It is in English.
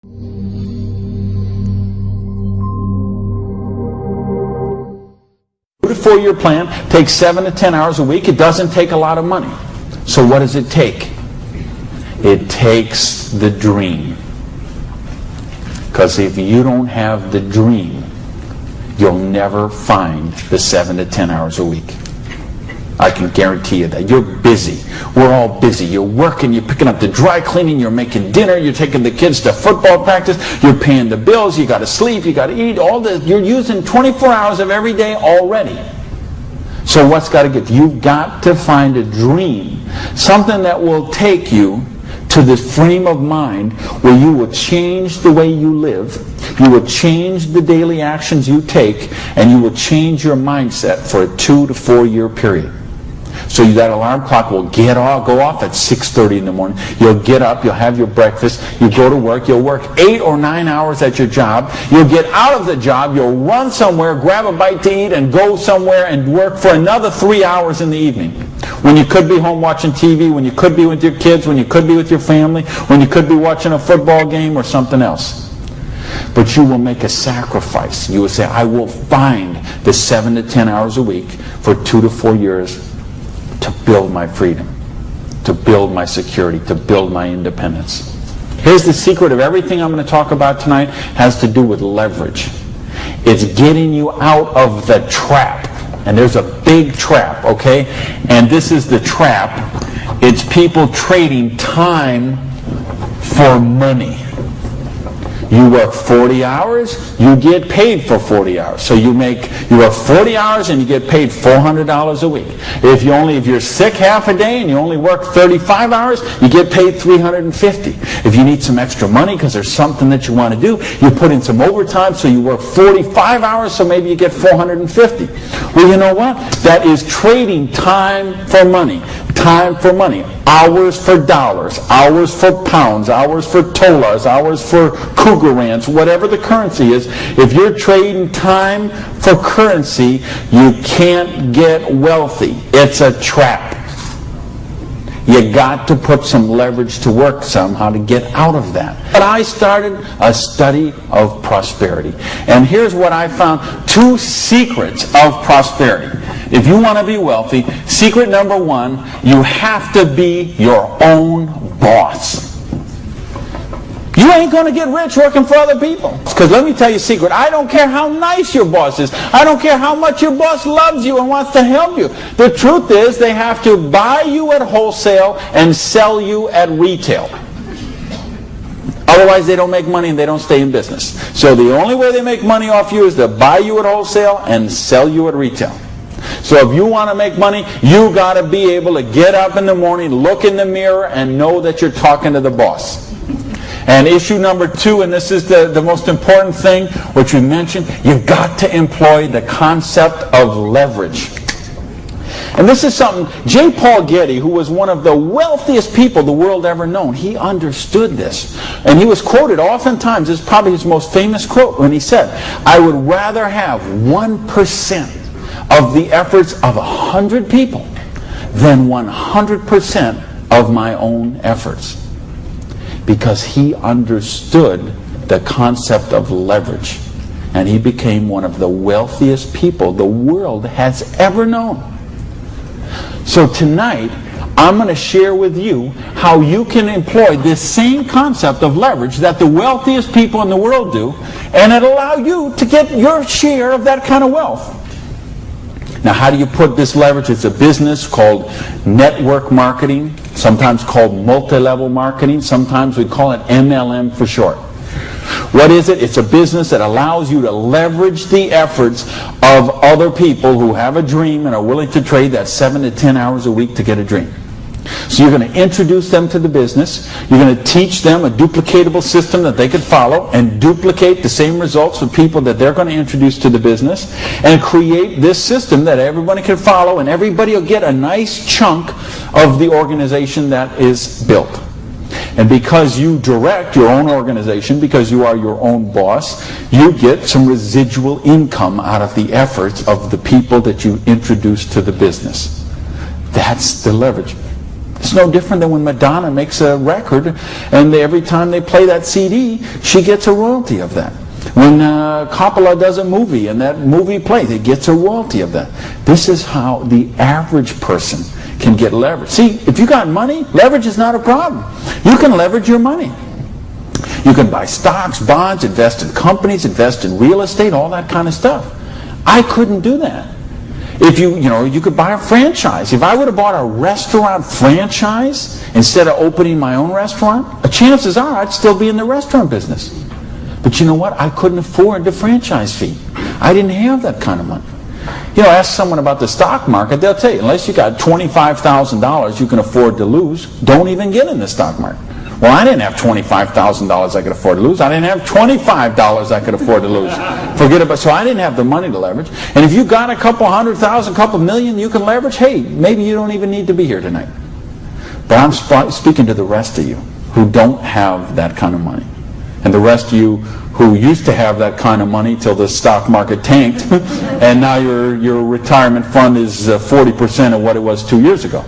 A 4-year plan takes 7 to 10 hours a week. It doesn't take a lot of money. So what does it take? It takes the dream. Because if you don't have the dream, you'll never find the 7 to 10 hours a week. I can guarantee you that. You're busy. We're all busy. You're working, you're picking up the dry cleaning, you're making dinner, you're taking the kids to football practice, you're paying the bills, you got to sleep, you got to eat, all this. You're using 24 hours of every day already. So what's got to get? You've got to find a dream, something that will take you to this frame of mind where you will change the way you live, you will change the daily actions you take, and you will change your mindset for a 2 to 4 year period. So that alarm clock will go off at 6:30 in the morning. You'll get up, you'll have your breakfast, you go to work, you'll work 8 or 9 hours at your job, you'll get out of the job, you'll run somewhere, grab a bite to eat, and go somewhere and work for another 3 hours in the evening. When you could be home watching TV, when you could be with your kids, when you could be with your family, when you could be watching a football game or something else. But you will make a sacrifice. You will say, I will find the 7 to 10 hours a week for 2 to 4 years to build my freedom, to build my security, to build my independence. Here's the secret of everything I'm going to talk about tonight. Has to do with leverage. It's getting you out of the trap. And there's a big trap, okay? And this is the trap. It's people trading time for money. You work 40 hours, you get paid for 40 hours. So you work 40 hours and you get paid $400 a week. If you're sick half a day and you only work 35 hours, you get paid $350. If you need some extra money because there's something that you want to do, you put in some overtime, so you work 45 hours, so maybe you get $450. Well, you know what? That is trading time for money. Time for money. Hours for dollars, hours for pounds, hours for dollars, hours for cougar ranch, whatever the currency is. If you're trading time for currency, you can't get wealthy. It's a trap. You got to put some leverage to work somehow to get out of that. But I started a study of prosperity. And here's what I found. 2 secrets of prosperity. If you want to be wealthy, secret number 1, you have to be your own boss. You ain't going to get rich working for other people. Because let me tell you a secret. I don't care how nice your boss is. I don't care how much your boss loves you and wants to help you. The truth is they have to buy you at wholesale and sell you at retail. Otherwise they don't make money and they don't stay in business. So the only way they make money off you is to buy you at wholesale and sell you at retail. So if you want to make money, you got to be able to get up in the morning, look in the mirror, and know that you're talking to the boss. And issue number 2, and this is the most important thing, which we mentioned, you've got to employ the concept of leverage. And this is something, J. Paul Getty, who was one of the wealthiest people the world ever known, he understood this. And he was quoted oftentimes, this is probably his most famous quote, when he said, I would rather have 1% of the efforts of 100 people than 100% of my own efforts. Because he understood the concept of leverage. And he became one of the wealthiest people the world has ever known. So tonight, I'm going to share with you how you can employ this same concept of leverage that the wealthiest people in the world do, and it'll allow you to get your share of that kind of wealth. Now, how do you put this leverage? It's a business called network marketing, sometimes called multi-level marketing. Sometimes we call it MLM for short. What is it? It's a business that allows you to leverage the efforts of other people who have a dream and are willing to trade that 7 to 10 hours a week to get a dream. So you're going to introduce them to the business. You're going to teach them a duplicatable system that they could follow and duplicate the same results for people that they're going to introduce to the business, and create this system that everybody can follow, and everybody will get a nice chunk of the organization that is built. And because you direct your own organization, because you are your own boss, you get some residual income out of the efforts of the people that you introduce to the business. That's the leverage. It's no different than when Madonna makes a record, and every time they play that CD, she gets a royalty of that. When Coppola does a movie and that movie plays, it gets a royalty of that. This is how the average person can get leverage. See, if you got money, leverage is not a problem. You can leverage your money. You can buy stocks, bonds, invest in companies, invest in real estate, all that kind of stuff. I couldn't do that. If you could buy a franchise. If I would have bought a restaurant franchise instead of opening my own restaurant, chances are I'd still be in the restaurant business. But you know what? I couldn't afford the franchise fee. I didn't have that kind of money. Ask someone about the stock market, they'll tell you, unless you got $25,000 you can afford to lose, don't even get in the stock market. Well, I didn't have $25,000 I could afford to lose. I didn't have $25 I could afford to lose. Forget about it. So I didn't have the money to leverage. And if you got a couple $100,000, couple million you can leverage, hey, maybe you don't even need to be here tonight. But I'm speaking to the rest of you who don't have that kind of money. And the rest of you who used to have that kind of money till the stock market tanked, and now your retirement fund is 40% of what it was 2 years ago.